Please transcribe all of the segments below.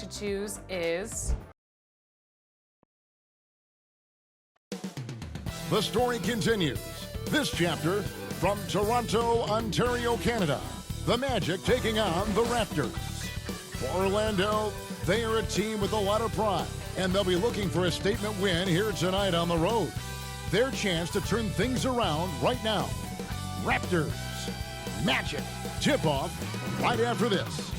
to choose is... The story continues. This chapter from Toronto, Ontario, Canada. The Magic taking on the Raptors. For Orlando, they are a team with a lot of pride, and they'll be looking for a statement win here tonight on the road. Their chance to turn things around right now. Raptors, Magic, tip-off right after this.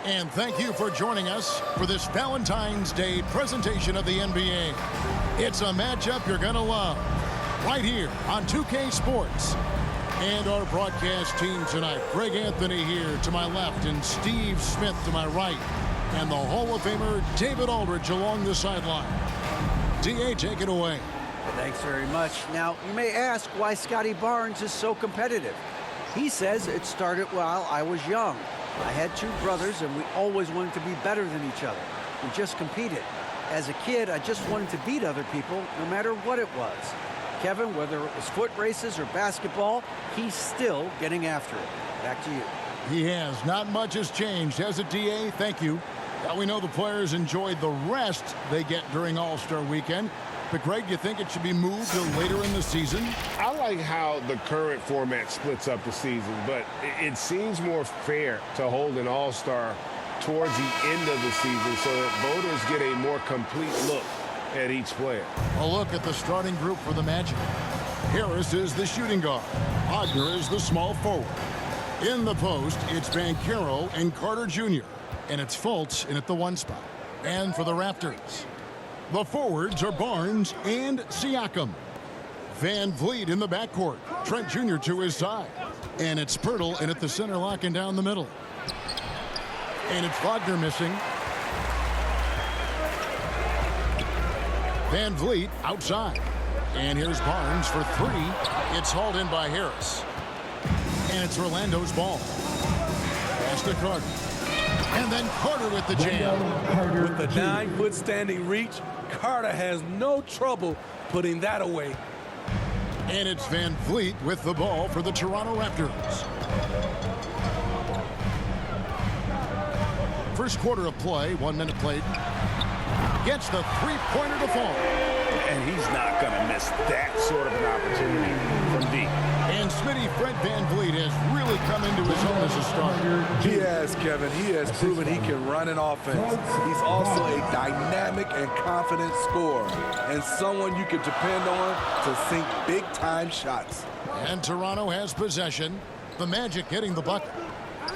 And thank you for joining us for this Valentine's Day presentation of the NBA. It's a matchup you're going to love right here on 2K Sports. And our broadcast team tonight, Greg Anthony here to my left and Steve Smith to my right. And the Hall of Famer David Aldridge along the sideline. D.A., take it away. Thanks very much. Now, you may ask why Scotty Barnes is so competitive. He says it started while I was young. I had two brothers, and we always wanted to be better than each other. We just competed. As a kid, I just wanted to beat other people, no matter what it was. Kevin, whether it was foot races or basketball, he's still getting after it. Back to you. He has. Not much has changed, has it, D.A.? Thank you. Now we know the players enjoyed the rest they get during All-Star Weekend. But, Greg, you think it should be moved to later in the season? I like how the current format splits up the season, but it seems more fair to hold an All-Star towards the end of the season so that voters get a more complete look at each player. A look at the starting group for the Magic. Harris is the shooting guard. Wagner is the small forward. In the post, it's Banchero and Carter Jr., and it's Fultz in at the one spot. And for the Raptors, the forwards are Barnes and Siakam. Van Vliet in the backcourt. Trent Jr. to his side. And it's Pirtle in at the center, locking down the middle. And it's Wagner missing. Van Vliet outside. And here's Barnes for three. It's hauled in by Harris. And it's Orlando's ball. Pass to Carter. And then Carter with the jam. With the 9-foot standing reach, Carter has no trouble putting that away. And it's Van Vliet with the ball for the Toronto Raptors. First quarter of play, 1 minute played. Gets the three-pointer to fall. And he's not going to miss that sort of an opportunity from deep. And Smitty, Fred Van Vliet has really come into his own as a starter. He has, Kevin. He has proven he can run an offense. He's also a dynamic and confident scorer and someone you can depend on to sink big-time shots. And Toronto has possession. The Magic getting the bucket.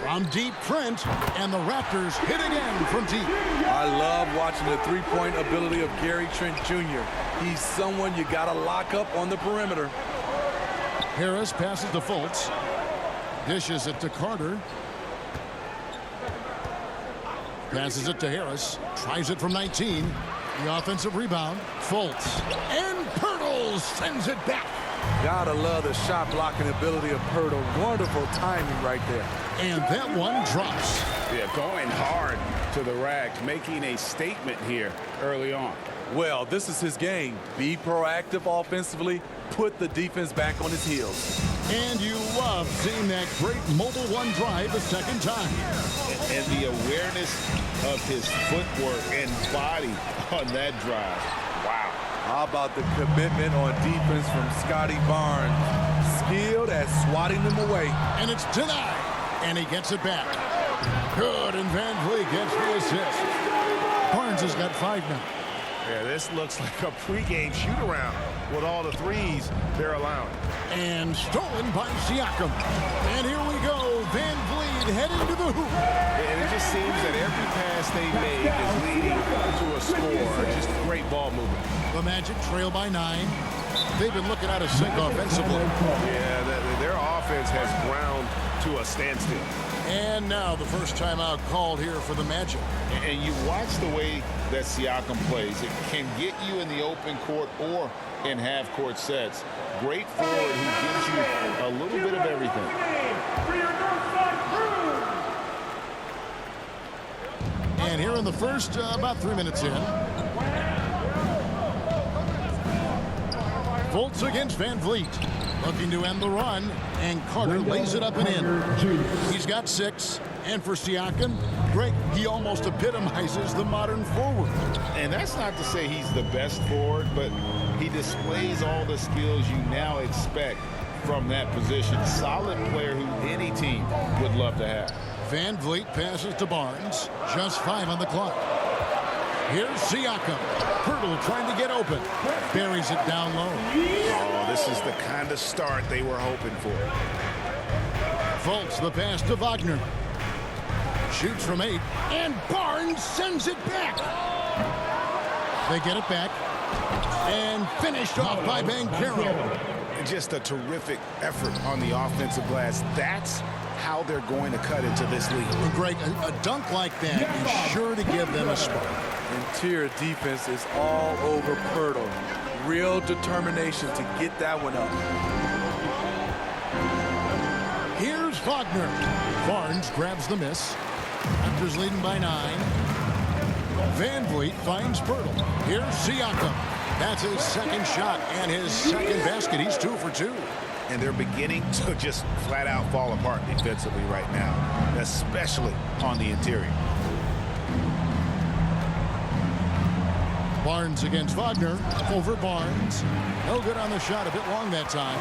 From deep, Trent, and the Raptors hit again from deep. I love watching the three-point ability of Gary Trent Jr. He's someone you got to lock up on the perimeter. Harris passes to Fultz. Dishes it to Carter. Passes it to Harris. Tries it from 19. The offensive rebound. Fultz. And Pirtle sends it back. Gotta love the shot blocking ability of Pirtle. Wonderful timing right there. And that one drops. Yeah, going hard to the rack, making a statement here early on. Well, this is his game. Be proactive offensively, put the defense back on his heels. And you love seeing that great mobile one drive a second time. And the awareness of his footwork and body on that drive. Wow. How about the commitment on defense from Scotty Barnes? Skilled at swatting them away. And it's denied. And he gets it back. Good, and Van Vliet gets the assist. Barnes has got 5 now. Yeah, this looks like a pregame shoot-around with all the threes they're allowing. And stolen by Siakam. And here we go. Van Vliet heading to the hoop. And it just seems that every pass they make is leading to a score. Just great ball movement. The Magic trail by 9. They've been looking out of sync offensively. Yeah, their offense has ground to a standstill. And now the first timeout called here for the Magic. And you watch the way that Siakam plays. It can get you in the open court or in half-court sets. Great forward who gives you a little bit of everything. And here in the first, about 3 minutes in. Fultz against Van Vliet. Looking to end the run, and Carter lays it up and in. He's got 6, and for Siakam, Greg, he almost epitomizes the modern forward. And that's not to say he's the best forward, but he displays all the skills you now expect from that position. Solid player who any team would love to have. Van Vliet passes to Barnes. Just 5 on the clock. Here's Siakam. Pirtle trying to get open. Buries it down low. Oh, this is the kind of start they were hoping for. Fultz the pass to Wagner. Shoots from 8. And Barnes sends it back. They get it back. And finished off by Banchero. Just a terrific effort on the offensive glass. That's how they're going to cut into this league. Greg, a dunk like that is sure to give them a spark. Interior defense is all over Pirtle. Real determination to get that one up. Here's Wagner. Barnes grabs the miss. Raptors leading by 9. Van Vliet finds Pirtle. Here's Siakam. That's his second shot and his second basket. He's 2 for 2. And they're beginning to just flat out fall apart defensively right now, especially on the interior. Barnes against Wagner. Over Barnes. No good on the shot. A bit long that time.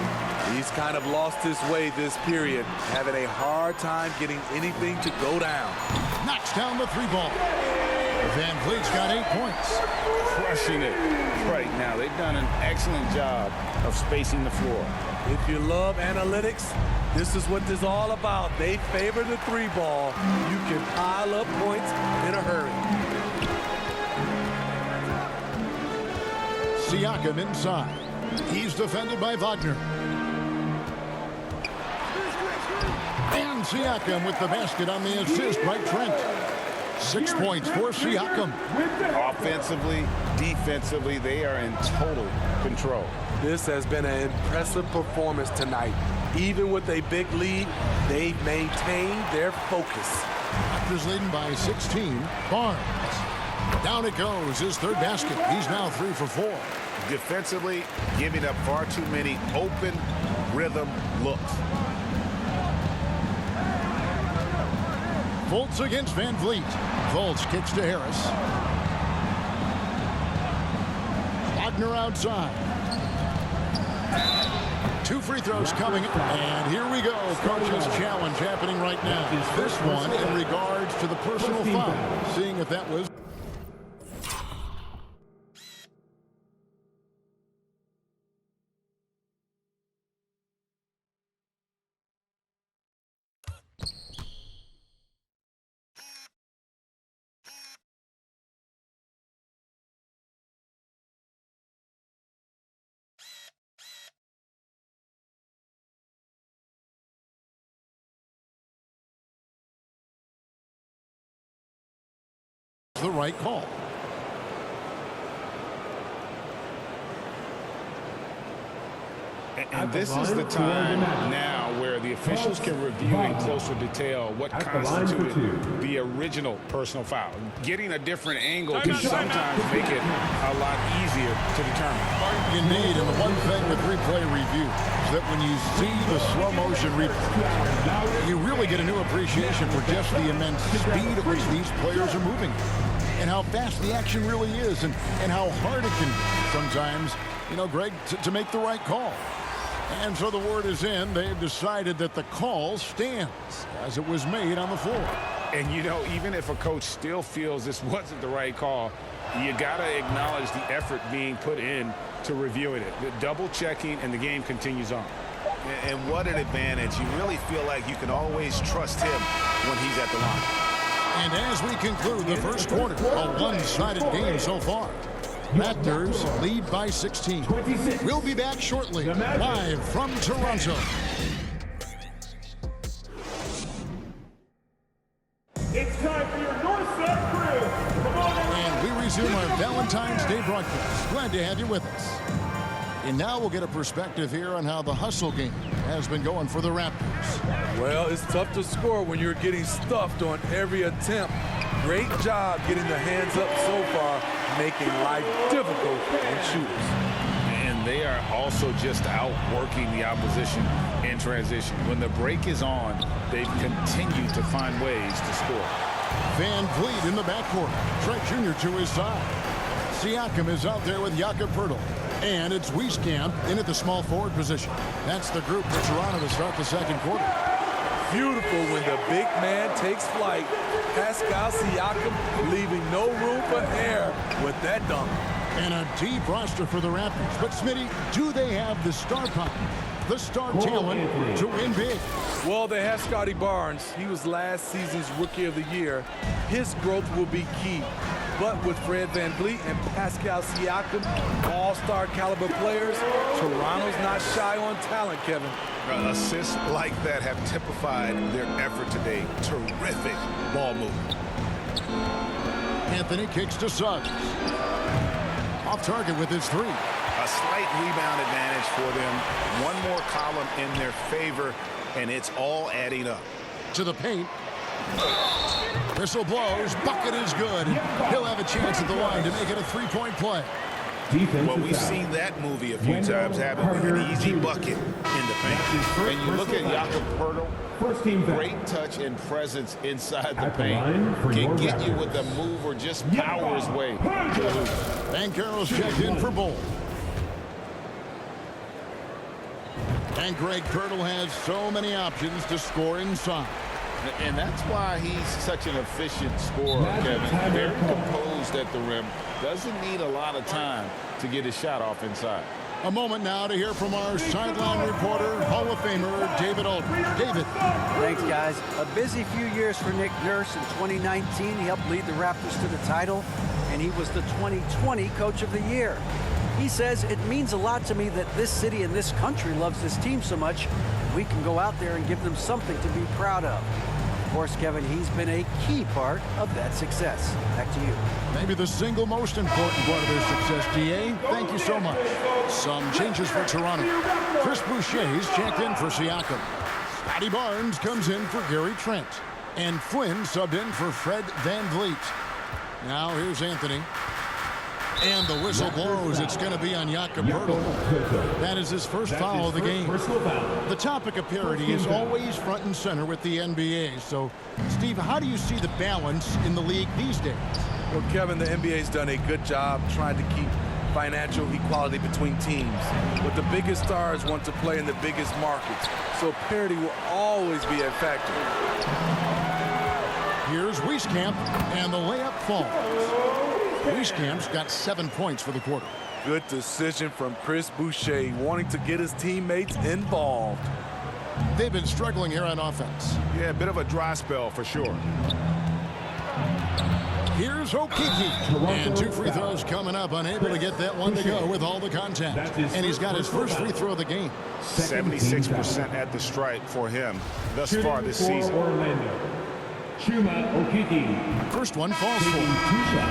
He's kind of lost his way this period, having a hard time getting anything to go down. Knocks down the 3-ball. Van Vliet's got 8 points. Crushing it right now. They've done an excellent job of spacing the floor. If you love analytics, this is what this is all about. They favor the 3-ball. You can pile up points in a hurry. Siakam inside. He's defended by Wagner. And Siakam with the basket on the assist by Trent. 6 points for Siakam. Offensively, defensively, they are in total control. This has been an impressive performance tonight. Even with a big lead, they've maintained their focus. Raptors leading by 16. Barnes. Down it goes, his 3rd basket. He's now 3 for 4. Defensively, giving up far too many open rhythm looks. Fultz against Van Vliet. Fultz kicks to Harris. Wagner outside. 2 free throws coming. And here we go. Coach's challenge happening right now. This one in regards to the personal foul. Seeing if that was... the right call. And this is the time now where the officials can review in closer detail what constituted the original personal foul. Getting a different angle can sometimes make it a lot easier to determine. Indeed, and the one thing with replay review is that when you see the slow motion replay, you really get a new appreciation for just the immense speed at which these players are moving and how fast the action really is and how hard it can be sometimes, you know, Greg, to make the right call. And so the word is in. They've decided that the call stands as it was made on the floor. And, you know, even if a coach still feels this wasn't the right call, you got to acknowledge the effort being put in to reviewing it. The double checking, and the game continues on. And what an advantage. You really feel like you can always trust him when he's at the line. And as we conclude the first quarter, a one-sided game so far. Raptors lead by 16. We'll be back shortly, live from Toronto. It's time for your Northside Crew. Come on, and we resume our Valentine's Day broadcast. Glad to have you with us. And now we'll get a perspective here on how the hustle game has been going for the Raptors. Well, it's tough to score when you're getting stuffed on every attempt. Great job getting the hands up so far, making life difficult on shooters. And they are also just outworking the opposition in transition. When the break is on, they've continued to find ways to score. Van Vliet in the backcourt. Trent Jr. to his side. Siakam is out there with Jakob Poeltl. And it's Wieskamp in at the small forward position. That's the group for Toronto to start the second quarter. Beautiful when the big man takes flight. Pascal Siakam leaving no room for error with that dunk. And a deep roster for the Raptors. But, Smitty, do they have the star power, the star talent to win big? Well, they have Scotty Barnes. He was last season's Rookie of the Year. His growth will be key. But with Fred VanVleet and Pascal Siakam, all-star caliber players, Toronto's not shy on talent, Kevin. Assists like that have typified their effort today. Terrific ball movement. Anthony kicks to Suggs. Off target with his three. A slight rebound advantage for them. One more column in their favor, and it's all adding up. To the paint. Whistle blows. Bucket is good. He'll have a chance at the line to make it a three-point play. Well, we've seen that movie a few times happen with an easy bucket in the paint. And you look at Jakob Poeltl, great touch and presence inside the paint. Can get you with a move or just power his way to the hoop. Banchero's checked in for Bull. And Greg Poeltl has so many options to score inside. And that's why he's such an efficient scorer, Kevin. Very composed at the rim. Doesn't need a lot of time to get his shot off inside. A moment now to hear from our sideline reporter, Hall of Famer David Aldridge. David. Thanks, guys. A busy few years for Nick Nurse. In 2019, he helped lead the Raptors to the title, and he was the 2020 Coach of the Year. He says, it means a lot to me that this city and this country loves this team so much. We can go out there and give them something to be proud of. Of course, Kevin, he's been a key part of that success. Back to you. Maybe the single most important part of their success, D.A. Thank you so much. Some changes for Toronto. Chris Boucher's checked in for Siakam. Scotty Barnes comes in for Gary Trent. And Flynn subbed in for Fred VanVleet. Now here's Anthony. And the whistle blows. It's going to be on Jakob Poeltl. That is his first foul of the game. The topic of parity is always front and center with the NBA. So, Steve, how do you see the balance in the league these days? Well, Kevin, the NBA's done a good job trying to keep financial equality between teams. But the biggest stars want to play in the biggest markets. So parity will always be a factor. Here's Wieskamp, and the layup falls. Wieskamp's got 7 points for the quarter. Good decision from Chris Boucher, wanting to get his teammates involved. They've been struggling here on offense. Yeah, a bit of a dry spell for sure. Here's Okeke. And 2 free throws coming up, unable to get that one to go with all the contact. And he's got his first free throw of the game. 76% at the stripe for him thus far this season. First one falls for him.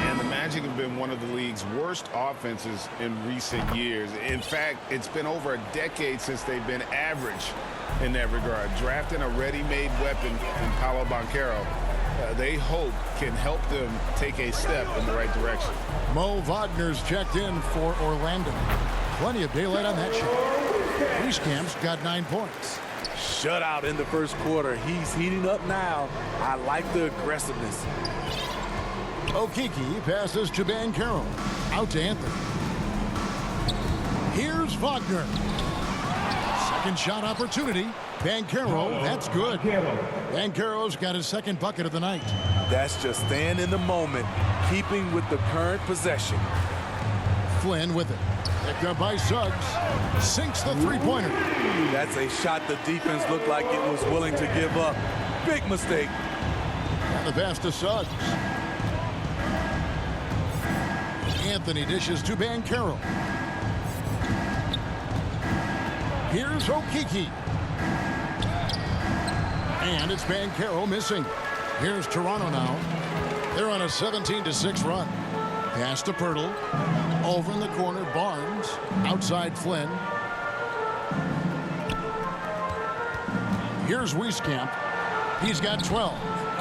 And the Magic have been one of the league's worst offenses in recent years. In fact, it's been over a decade since they've been average in that regard. Drafting a ready-made weapon in Paolo Banchero, they hope can help them take a step in the right direction. Mo Wagner's checked in for Orlando. Plenty of daylight on that shot. Wieskamp's got 9 points. Shutout in the first quarter. He's heating up now. I like the aggressiveness. Okeke passes to Banchero. Out to Anthony. Here's Wagner. Second shot opportunity. Banchero, that's good. Banchero's got his second bucket of the night. That's just staying in the moment, keeping with the current possession. Flynn with it. Picked up by Suggs. Sinks the three-pointer. That's a shot the defense looked like it was willing to give up. Big mistake. And the pass to Suggs. Anthony dishes to Banchero. Here's Okeke. And it's Banchero missing. Here's Toronto now. They're on a 17-6 run. Pass to Poeltl. Over in the corner, Barnes. Outside Flynn. Here's Wieskamp. He's got 12.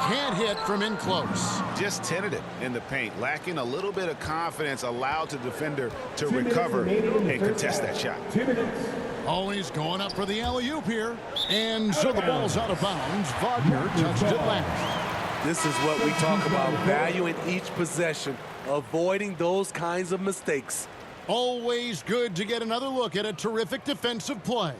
Can't hit from in close. Just tentative in the paint, lacking a little bit of confidence, allowed the defender to recover and contest that shot. 2 minutes. Always going up for the alley-oop here. And so the ball's out of bounds. Wagner touched it last. This is what we talk about, valuing each possession, avoiding those kinds of mistakes. Always good to get another look at a terrific defensive play.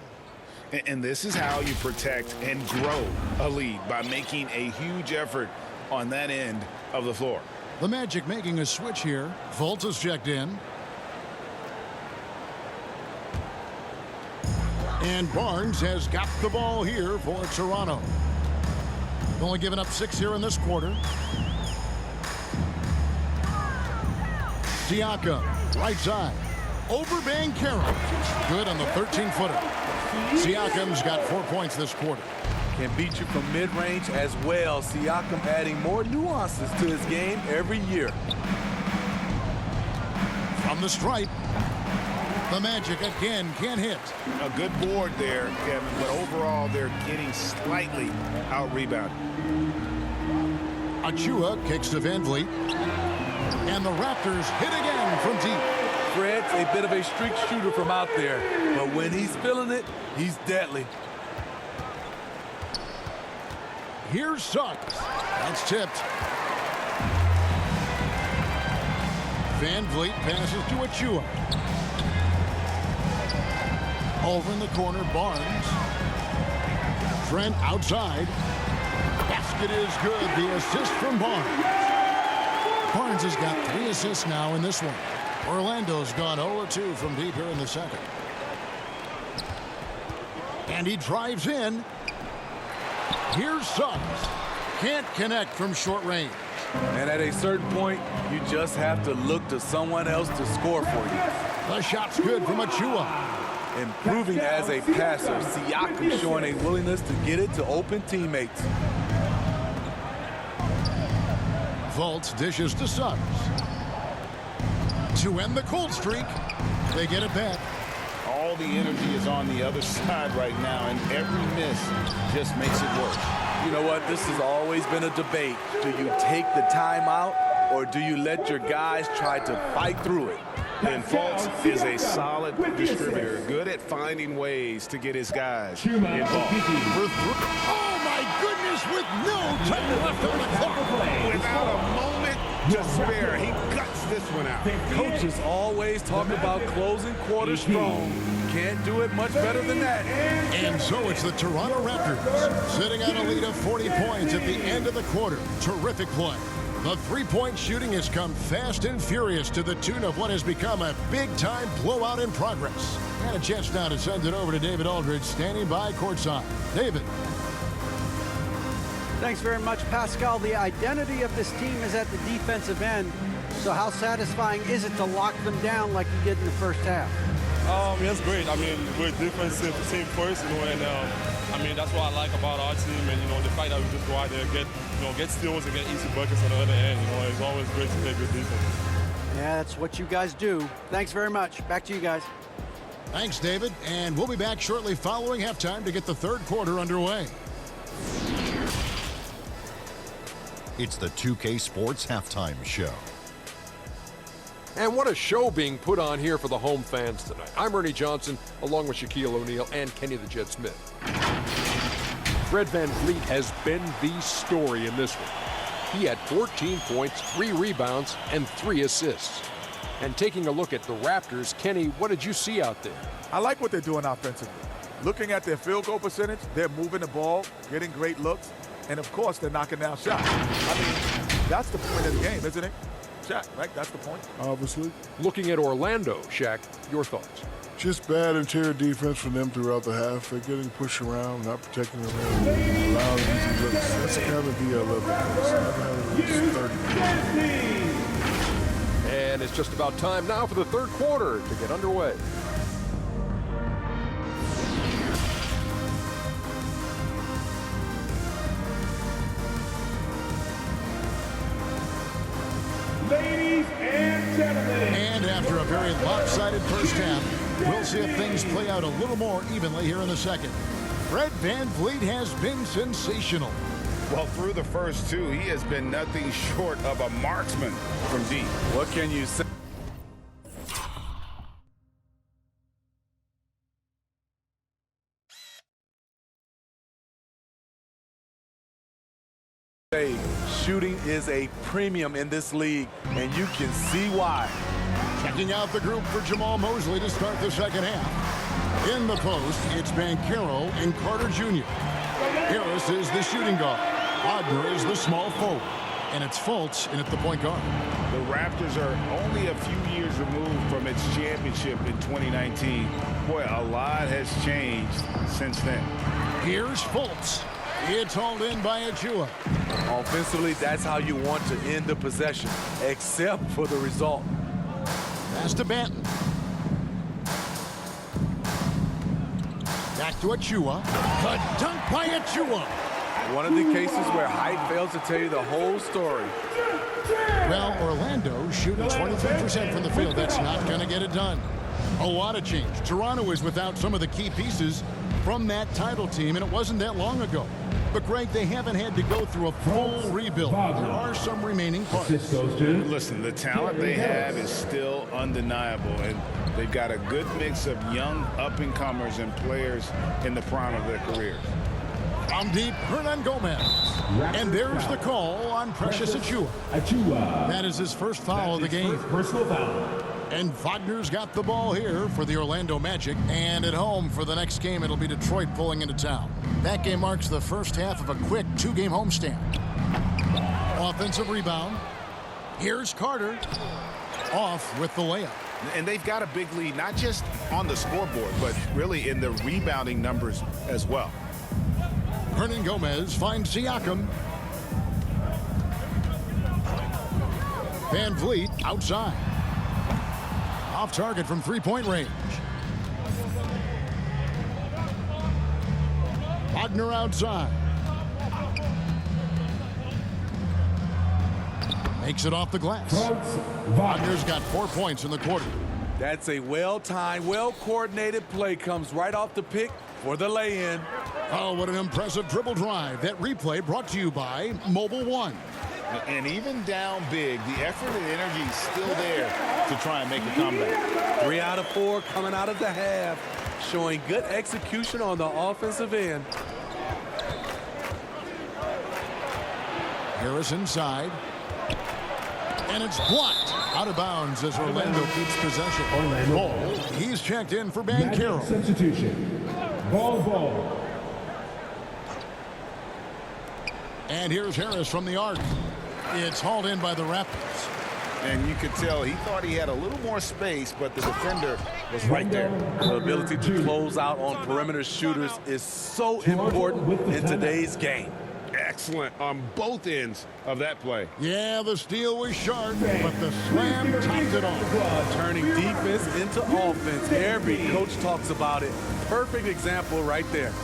And this is how you protect and grow a lead, by making a huge effort on that end of the floor. The Magic making a switch here. Fultz is checked in. And Barnes has got the ball here for Toronto. Only giving up 6 here in this quarter. Siakam, right side. Over Banchero. Good on the 13-footer. Siakam's got 4 points this quarter. Can beat you from mid-range as well. Siakam adding more nuances to his game every year. From the stripe. The Magic again can't hit. A good board there, Kevin, but overall they're getting slightly out-rebounded. Achua kicks to Van Vliet. And the Raptors hit again from deep. Fred's a bit of a streak shooter from out there, but when he's feeling it, he's deadly. Here's Suggs. That's tipped. Van Vliet passes to Achua. Over in the corner, Barnes. Trent outside. Basket is good. The assist from Barnes. Barnes has got 3 assists now in this one. Orlando's gone 0-2 from deep here in the second. And he drives in. Here's Suggs. Can't connect from short range. And at a certain point, you just have to look to someone else to score for you. The shot's good from Achua. Improving as a passer, Siakam showing a willingness to get it to open teammates. Fultz dishes to Suggs. To end the cold streak, they get it back. All the energy is on the other side right now, and every miss just makes it worse. You know what? This has always been a debate. Do you take the timeout, or do you let your guys try to fight through it? And Fultz is a solid distributor, good at finding ways to get his guys involved. Oh, my goodness, with no time left on the clock. Without a moment to spare, he guts this one out. Coaches always talk about closing quarters strong. Can't do it much better than that. And so it's the Toronto Raptors sitting on a lead of 40 points at the end of the quarter. Terrific play. The three-point shooting has come fast and furious to the tune of what has become a big-time blowout in progress. And a chance now to send it over to David Aldridge, standing by courtside. David. Thanks very much, Pascal. The identity of this team is at the defensive end. So how satisfying is it to lock them down like you did in the first half? It's great. I mean, we're defensive team first, and I mean, that's what I like about our team, and the fact that we just go out there and get steals and get easy buckets on the other end. It's always great to play good defense. Yeah, that's what you guys do. Thanks very much. Back to you guys. Thanks, David. And we'll be back shortly following halftime to get the third quarter underway. It's the 2K Sports Halftime Show. And what a show being put on here for the home fans tonight. I'm Ernie Johnson, along with Shaquille O'Neal and Kenny the Jet Smith. Fred VanVleet has been the story in this one. He had 14 points, 3 rebounds, and 3 assists. And taking a look at the Raptors, Kenny, what did you see out there? I like what they're doing offensively. Looking at their field goal percentage, they're moving the ball, getting great looks, and of course, they're knocking down shots. I mean, that's the point of the game, isn't it? Shaq, right? That's the point. Obviously. Looking at Orlando, Shaq, your thoughts? Just bad interior defense from them throughout the half. They're getting pushed around, not protecting the rim, allowing easy looks. That's kind of the level of 30. And it's just about time now for the third quarter to get underway. Ladies and gentlemen. And after a very lopsided first half, we'll see if things play out a little more evenly here in the second. Fred VanVleet has been sensational. Well, through the first two, he has been nothing short of a marksman from deep. What can you say? Shooting is a premium in this league, and you can see why. Checking out the group for Jamal Mosley to start the second half. In the post, it's Banchero and Carter Jr. Harris is the shooting guard. Wagner is the small forward. And it's Fultz in at the point guard. The Raptors are only a few years removed from its championship in 2019. Boy, a lot has changed since then. Here's Fultz. It's hauled in by Achua. Offensively, that's how you want to end the possession, except for the result. Pass to Banton. Back to Achua. The dunk by Achua. One of the cases where height fails to tell you the whole story. Well, Orlando shooting 23% from the field. That's not going to get it done. A lot of change. Toronto is without some of the key pieces from that title team, and it wasn't that long ago. But, Greg, they haven't had to go through a full rebuild. There are some remaining parts. Listen, the talent they have is still undeniable, and they've got a good mix of young up-and-comers and players in the prime of their careers. From deep, Hernan Gomez. And there's the call on Precious Achua. That is his first foul of the game. Personal foul. And Wagner's got the ball here for the Orlando Magic. And at home for the next game, it'll be Detroit pulling into town. That game marks the first half of a quick two-game homestand. Offensive rebound. Here's Carter. Off with the layup. And they've got a big lead, not just on the scoreboard, but really in the rebounding numbers as well. Hernan Gomez finds Siakam. Van Vliet outside. Off target from three-point range. Wagner outside. Makes it off the glass. Wagner's got 4 points in the quarter. That's a well-timed, well-coordinated play. Comes right off the pick for the lay-in. Oh, what an impressive dribble drive. That replay brought to you by Mobile One. And even down big, the effort and energy is still there to try and make a comeback. 3 out of 4 coming out of the half, showing good execution on the offensive end. Harris inside. And it's blocked. Out of bounds as Orlando keeps possession. Ball. He's checked in for Banchero. Substitution. Ball. And here's Harris from the arc. It's hauled in by the Raptors. And you could tell he thought he had a little more space, but the defender was right there. The ability to close out on perimeter shooters is so important in today's game. Excellent on both ends of that play. Yeah, the steal was sharp, but the slam topped it off. Turning defense into offense. Every coach talks about it. Perfect example right there.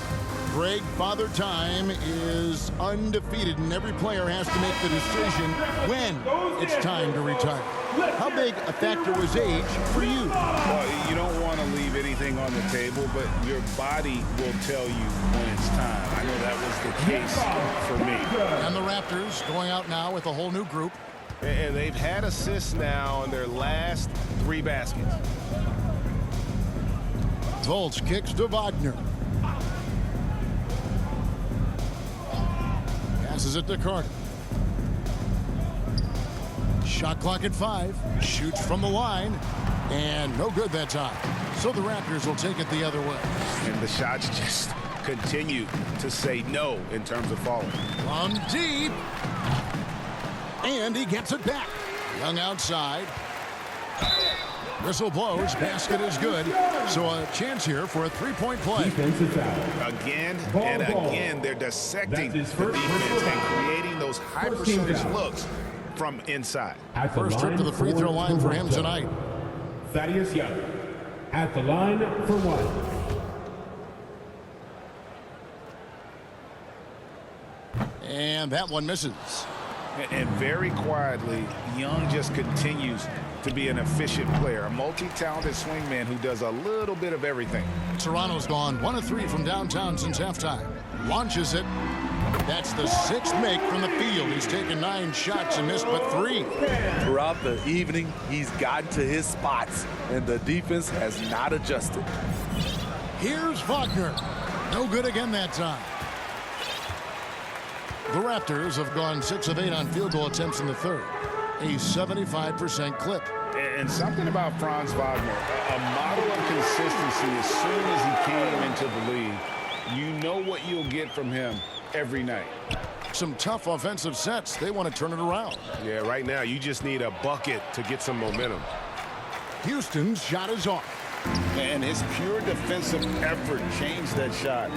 Greg, Father Time is undefeated, and every player has to make the decision when it's time to retire. How big a factor was age for you? Well, you don't want to leave anything on the table, but your body will tell you when it's time. I know that was the case for me. And the Raptors going out now with a whole new group. And they've had assists now in their last 3 baskets. Fultz kicks to Wagner. Passes it to Carter. Shot clock at 5. Shoots from the line. And no good that time. So the Raptors will take it the other way. And the shots just continue to say no in terms of falling. From deep. And he gets it back. Young outside. Whistle blows. Basket is good. So a chance here for a three-point play. Again and again, they're dissecting the defense and creating those high percentage looks from inside. First trip to the free throw line for him tonight. Thaddeus Young at the line for 1. And that one misses. And very quietly, Young just continues to be an efficient player, a multi-talented swingman who does a little bit of everything. Toronto's gone 1 of 3 from downtown since halftime. Launches it. That's the 6th make from the field. He's taken 9 shots and missed but 3. Throughout the evening, he's gotten to his spots, and the defense has not adjusted. Here's Wagner. No good again that time. The Raptors have gone 6 of 8 on field goal attempts in the third. A 75% clip. And something about Franz Wagner, a model of consistency. As soon as he came into the league, you know what you'll get from him every night. Some tough offensive sets. They want to turn it around. Yeah, right now you just need a bucket to get some momentum. Houston's shot is off. And his pure defensive effort changed that shot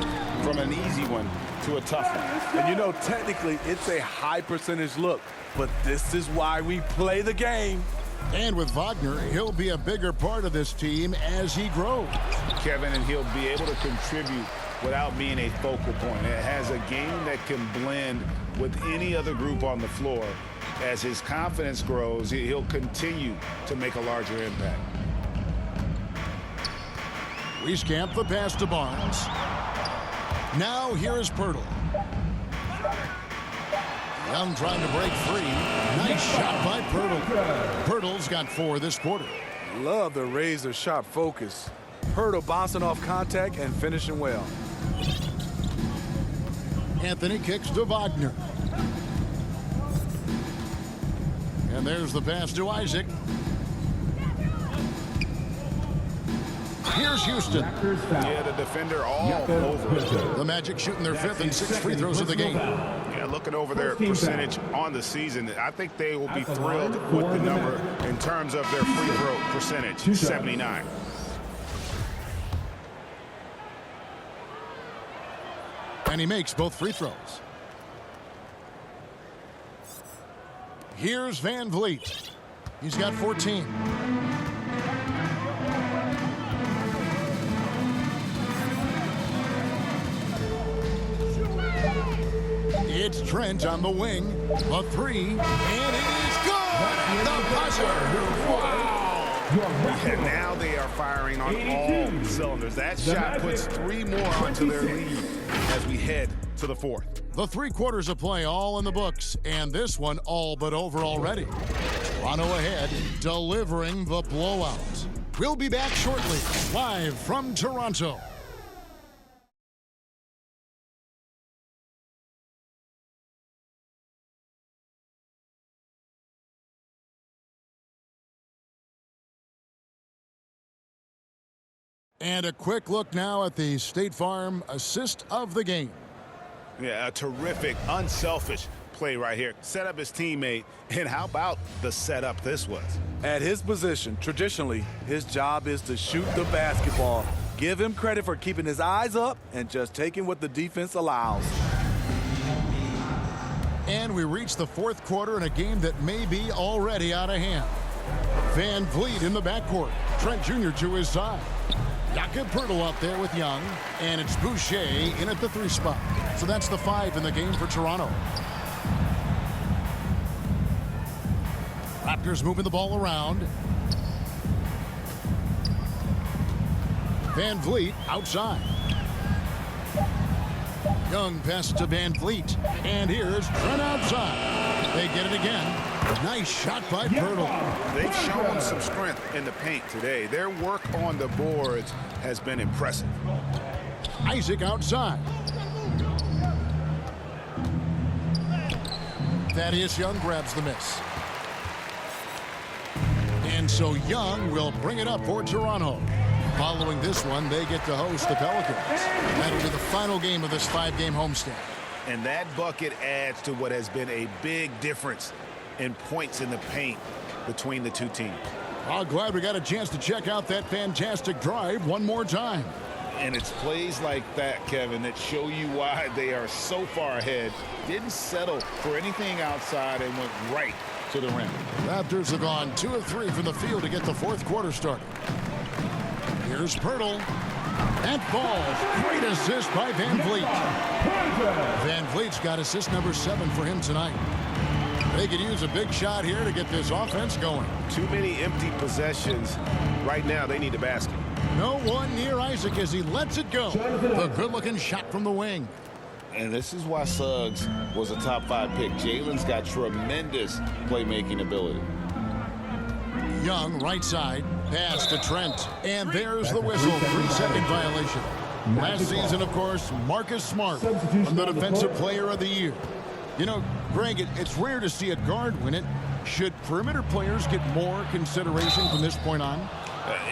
from an easy one to a tough one. And you know, technically, it's a high percentage look, but this is why we play the game. And with Wagner, he'll be a bigger part of this team as he grows. Kevin, and he'll be able to contribute without being a focal point. It has a game that can blend with any other group on the floor. As his confidence grows, he'll continue to make a larger impact. Wieskamp the pass to Barnes. Now here is Pirtle. Young trying to break free. Nice shot by Pirtle. Pirtle's got 4 this quarter. Love the razor sharp focus. Pirtle bouncing off contact and finishing well. Anthony kicks to Wagner. And there's the pass to Isaac. Here's Houston. Yeah, the defender all over it. The Magic shooting their 5th and 6th free throws of the game. Yeah, looking over their percentage on the season, I think they will be thrilled with the number in terms of their free throw percentage, 79. And he makes both free throws. Here's Van Vliet. He's got 14. It's Trent on the wing. A 3, and it is good! The buzzer! Wow! And now they are firing on all cylinders. That shot puts 3 more onto their lead as we head to the 4th. The 3 quarters of play all in the books, and this one all but over already. Toronto ahead, delivering the blowout. We'll be back shortly, live from Toronto. And a quick look now at the State Farm assist of the game. Yeah, a terrific, unselfish play right here. Set up his teammate, and how about the setup this was? At his position, traditionally, his job is to shoot the basketball. Give him credit for keeping his eyes up and just taking what the defense allows. And we reach the 4th quarter in a game that may be already out of hand. Van Vliet in the backcourt. Trent Jr. to his side. Jakob Pirtle out there with Young, and it's Boucher in at the 3 spot. So that's the 5 in the game for Toronto. Raptors moving the ball around. Van Vliet outside. Young pass to Van Vliet, and here's Trent outside. They get it again. Nice shot by Pirtle. They've shown some strength in the paint today. Their work on the boards has been impressive. Isaac outside. Thaddeus Young grabs the miss. And so Young will bring it up for Toronto. Following this one, they get to host the Pelicans. That'll be the final game of this 5-game homestand. And that bucket adds to what has been a big difference in points in the paint between the two teams. I'm glad we got a chance to check out that fantastic drive one more time. And it's plays like that, Kevin, that show you why they are so far ahead. Didn't settle for anything outside and went right to the rim. Raptors have gone 2 of 3 from the field to get the 4th quarter started. Here's Pirtle. That falls. Great assist by Van Vliet. Van Vliet's got assist number 7 for him tonight. They could use a big shot here to get this offense going. Too many empty possessions. Right now, they need a basket. No one near Isaac as he lets it go. The good-looking shot from the wing. And this is why Suggs was a top 5 pick. Jalen's got tremendous playmaking ability. Young, right side, pass to Trent. And there's the whistle, 3-second violation. Last season, of course, Marcus Smart, the Defensive Player of the Year. You know, Greg, it's rare to see a guard win it. Should perimeter players get more consideration from this point on?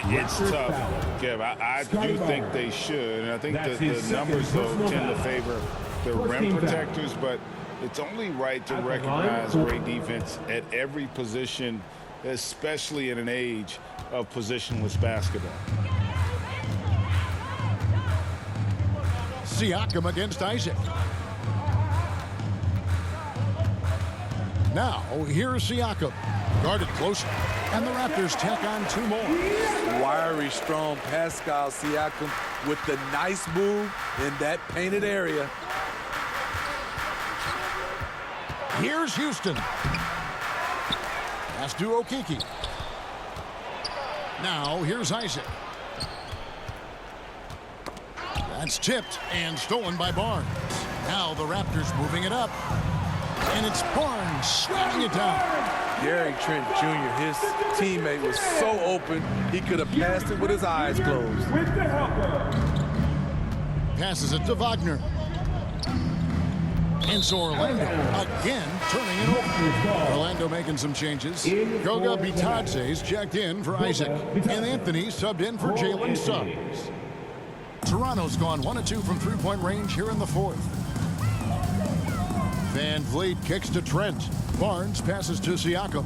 It's tough, Kev. I do think they should. And I think the numbers, though, tend to favor the rim protectors. But it's only right to recognize great defense at every position, especially in an age of positionless basketball. Siakam against Isaac. Now, here's Siakam. Guarded closer. And the Raptors tack on 2 more. Wiry, strong Pascal Siakam with the nice move in that painted area. Here's Houston. Pass to Okeke. Now, here's Isaac. That's tipped and stolen by Barnes. Now the Raptors moving it up. And it's Barnes slamming it down. Gary Trent Jr., his teammate, was so open, he could have passed it with his eyes closed. Passes it to Wagner. And so Orlando again turning it over. Orlando making some changes. Goga Bitadze's checked in for Isaac. And Anthony subbed in for Jalen Suggs. Toronto's gone 1 of 2 from 3-point range here in the 4th. Van Vliet kicks to Trent. Barnes passes to Siakam.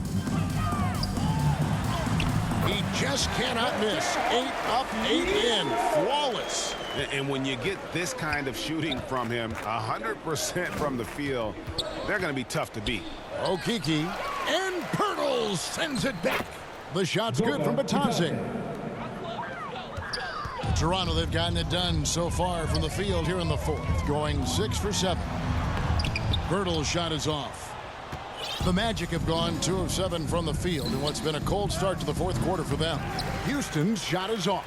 He just cannot miss. 8 up, 8 in. Flawless. And when you get this kind of shooting from him, 100% from the field, they're going to be tough to beat. Okeke and Pirtle sends it back. The shot's good from Bitadze. Toronto, they've gotten it done so far from the field here in the 4th, going 6 for 7. Pirtle's shot is off. The Magic have gone 2 of 7 from the field in what's been a cold start to the 4th quarter for them. Houston's shot is off.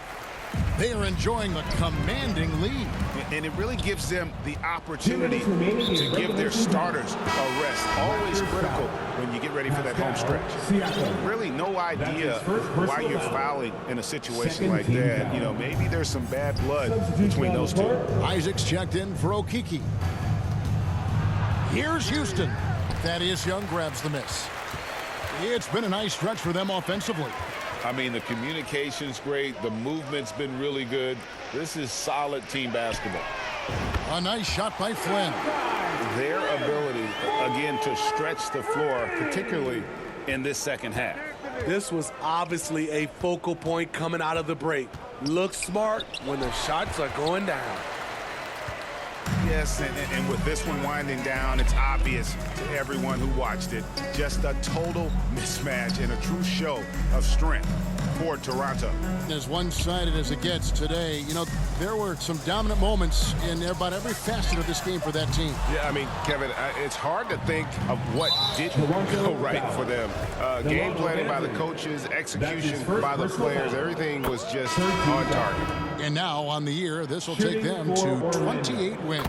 They are enjoying the commanding lead. And it really gives them the opportunity to give their starters a rest. Always critical when you get ready for that home stretch. Really no idea why you're fouling in a situation like that. You know, maybe there's some bad blood between those two. Isaac's checked in for Okeke. Here's Houston. Thaddeus Young grabs the miss. It's been a nice stretch for them offensively. I mean, the communication's great. The movement's been really good. This is solid team basketball. A nice shot by Flynn. Their ability, again, to stretch the floor, particularly in this second half. This was obviously a focal point coming out of the break. Look smart when the shots are going down. Yes, and with this one winding down, it's obvious to everyone who watched it. Just a total mismatch and a true show of strength for Toronto. As one-sided as it gets today, you know, there were some dominant moments in about every facet of this game for that team. Yeah, I mean, Kevin, it's hard to think of what didn't go right for them. Game planning by the coaches, execution by the players, everything was just on target. And now on the year, this will take them to 28 wins.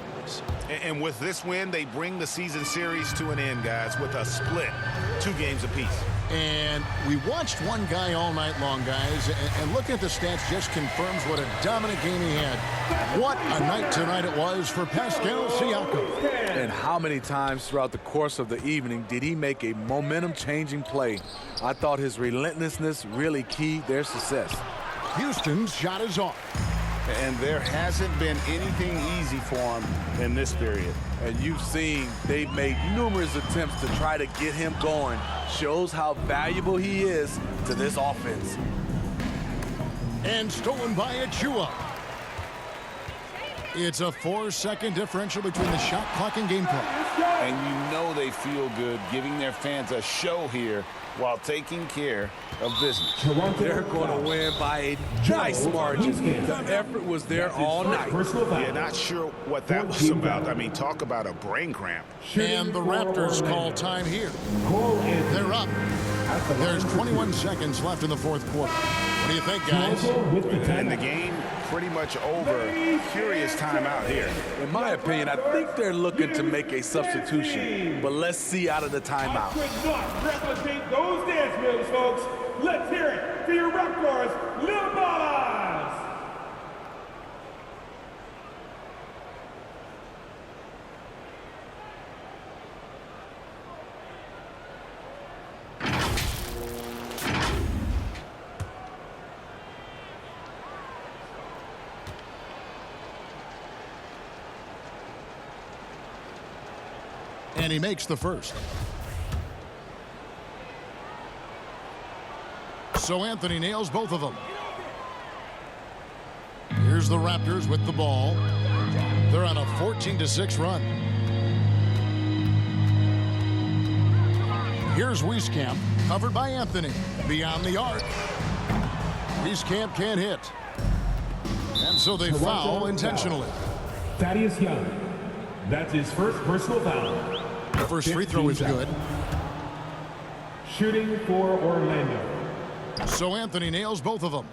And with this win, they bring the season series to an end, guys, with a split, 2 games apiece. And we watched one guy all night long, guys, and looking at the stats just confirms what a dominant game he had. What a night tonight it was for Pascal Siakam. And how many times throughout the course of the evening did he make a momentum-changing play? I thought his relentlessness really keyed their success. Houston's shot is off. And there hasn't been anything easy for him in this period. And you've seen they've made numerous attempts to try to get him going. Shows how valuable he is to this offense. And stolen by Achua. It's a 4-second differential between the shot clock and game clock. And you know they feel good giving their fans a show here while taking care of business. They're going to win by a nice margin. The effort was there all night. Yeah, not sure what that was about. I mean, talk about a brain cramp. And the Raptors call time here. They're up. There's 21 seconds left in the 4th quarter. What do you think, guys? And the game pretty much over. Curious timeout here. In my opinion, I think they're looking to make a substitution, but let's see out of the timeout. I could not replicate those dance moves, folks. Let's hear it for your Raptors, Lil Ballas. And he makes the first. So Anthony nails both of them. Here's the Raptors with the ball. They're on a 14-6 run. Here's Wieskamp, covered by Anthony. Beyond the arc. Wieskamp can't hit. And so they foul intentionally. Thaddeus Young. That's his first personal foul. The first free throw is good. Shooting for Orlando. So Anthony nails both of them.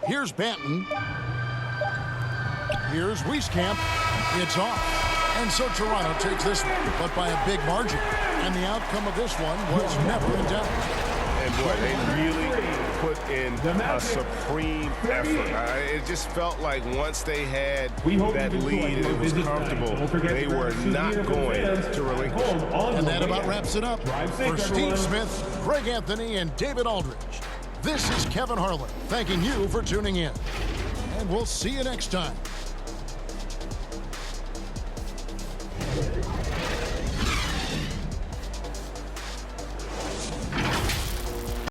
Here's Banton. Here's Wieskamp. It's off. And so Toronto takes this one, but by a big margin. And the outcome of this one was never in doubt. And boy, they really put in a supreme effort. It just felt like once they had that lead and it was comfortable, they were not going to relinquish. And that about wraps it up. For Steve Smith, Greg Anthony, and David Aldridge, this is Kevin Harlan thanking you for tuning in. And we'll see you next time.